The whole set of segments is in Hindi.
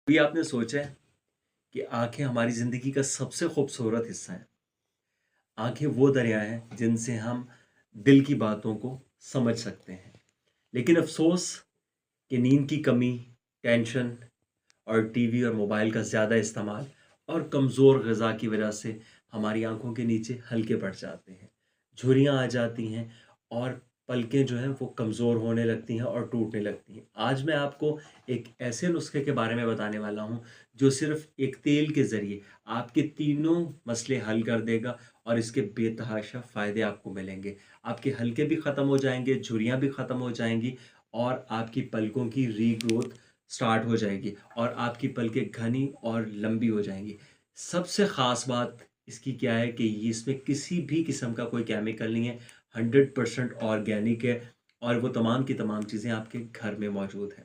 कभी आपने सोचा है कि आंखें हमारी ज़िंदगी का सबसे खूबसूरत हिस्सा है। आंखें वो दरिया हैं जिनसे हम दिल की बातों को समझ सकते हैं। लेकिन अफ़सोस कि नींद की कमी, टेंशन और टीवी और मोबाइल का ज़्यादा इस्तेमाल और कमज़ोर ग़िज़ा की वजह से हमारी आंखों के नीचे हल्के पड़ जाते हैं। झुर्रियाँ आ जाती हैं और पलकें जो हैं वो कमज़ोर होने लगती हैं और टूटने लगती हैं। आज मैं आपको एक ऐसे नुस्खे के बारे में बताने वाला हूँ जो सिर्फ़ एक तेल के ज़रिए आपके तीनों मसले हल कर देगा और इसके बेतहाशा फ़ायदे आपको मिलेंगे। आपके हलके भी ख़त्म हो जाएँगे, झुर्रियाँ भी ख़त्म हो जाएँगी और आपकी पलकों की रीग्रोथ स्टार्ट हो जाएगी और आपकी पलकें घनी और लंबी हो जाएँगी। सबसे ख़ास बात इसकी क्या है कि ये इसमें किसी भी किस्म का कोई केमिकल नहीं है, 100% ऑर्गेनिक है और वो तमाम की तमाम चीज़ें आपके घर में मौजूद हैं।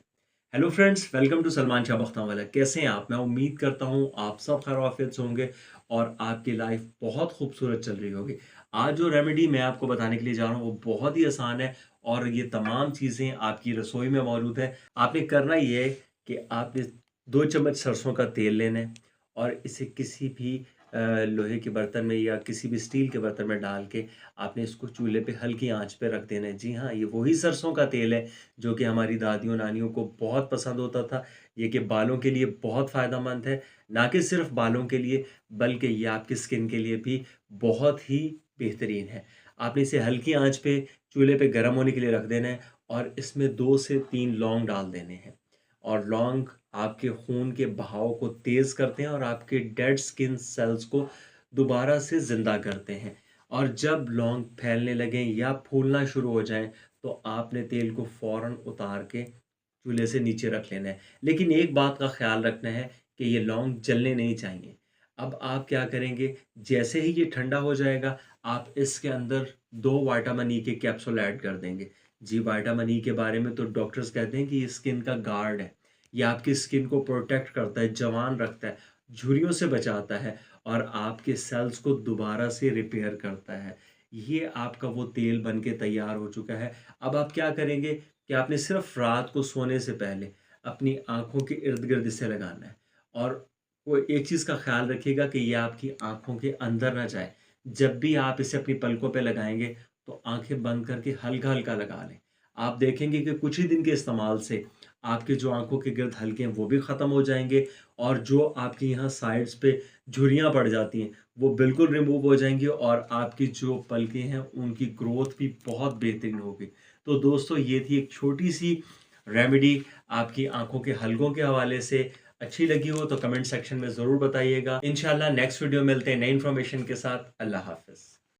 Hello friends, welcome to Salman Shah Bakhtanwala. कैसे हैं आप? मैं उम्मीद करता हूँ आप सब खैर-आफ़ियत से होंगे और आपकी लाइफ़ बहुत खूबसूरत चल रही होगी। आज जो रेमेडी मैं आपको बताने के लिए जा रहा हूँ, वो बहुत ही आसान है और ये तमाम चीज़ें आपकी रसोई में मौजूद है। आपने करना ये है कि आपने 2 चम्मच सरसों का तेल लेना है और इसे किसी भी लोहे के बर्तन में या किसी भी स्टील के बर्तन में डाल के आपने इसको चूल्हे पे हल्की आंच पे रख देना है। जी हाँ, ये वही सरसों का तेल है जो कि हमारी दादियों नानियों को बहुत पसंद होता था। ये कि बालों के लिए बहुत फ़ायदेमंद है, ना कि सिर्फ बालों के लिए बल्कि ये आपकी स्किन के लिए भी बहुत ही बेहतरीन है। आपने इसे हल्की आंच पे चूल्हे पे गर्म होने के लिए रख देना है और इसमें 2 से 3 लौंग डाल देने हैं और लौंग आपके खून के बहाव को तेज़ करते हैं और आपके डेड स्किन सेल्स को दोबारा से ज़िंदा करते हैं। और जब लौंग फैलने लगें या फूलना शुरू हो जाएँ, तो आपने तेल को फ़ौरन उतार के चूल्हे से नीचे रख लेना है। लेकिन एक बात का ख़्याल रखना है कि ये लौंग जलने नहीं चाहिए। अब आप क्या करेंगे, जैसे ही ये ठंडा हो जाएगा, आप इसके अंदर 2 विटामिन ई के कैप्सूल ऐड कर देंगे। जी, विटामिन ई के बारे में तो डॉक्टर्स कहते हैं कि ये स्किन का गार्ड है। ये आपकी स्किन को प्रोटेक्ट करता है, जवान रखता है, झुर्रियों से बचाता है और आपके सेल्स को दोबारा से रिपेयर करता है। ये आपका वो तेल बन के तैयार हो चुका है। अब आप क्या करेंगे कि आपने सिर्फ़ रात को सोने से पहले अपनी आँखों के इर्द-गिर्द इसे लगाना है और कोई एक चीज़ का ख़्याल रखिएगा कि ये आपकी आँखों के अंदर ना जाए। जब भी आप इसे अपनी पलकों पे लगाएँगे, तो आँखें बंद करके हल्का-हल्का लगा लें। आप देखेंगे कि कुछ ही दिन के इस्तेमाल से आपकी जो आँखों के गिर्द हलके हैं वो भी ख़त्म हो जाएँगे और जो आपके यहाँ साइड्स पे झुर्रियाँ पड़ जाती हैं, वो बिल्कुल रिमूव हो जाएँगी और आपकी जो पलकें हैं उनकी ग्रोथ भी बहुत बेहतरीन होगी। तो दोस्तों, ये थी एक छोटी-सी रेमेडी आपकी आँखों के हलकों के हवाले से। अच्छी लगी हो तो कमेंट सेक्शन में ज़रूर बताइएगा। इंशाल्लाह नेक्स्ट वीडियो मिलते हैं नई इन्फॉर्मेशन के साथ। अल्लाह हाफ़िज़।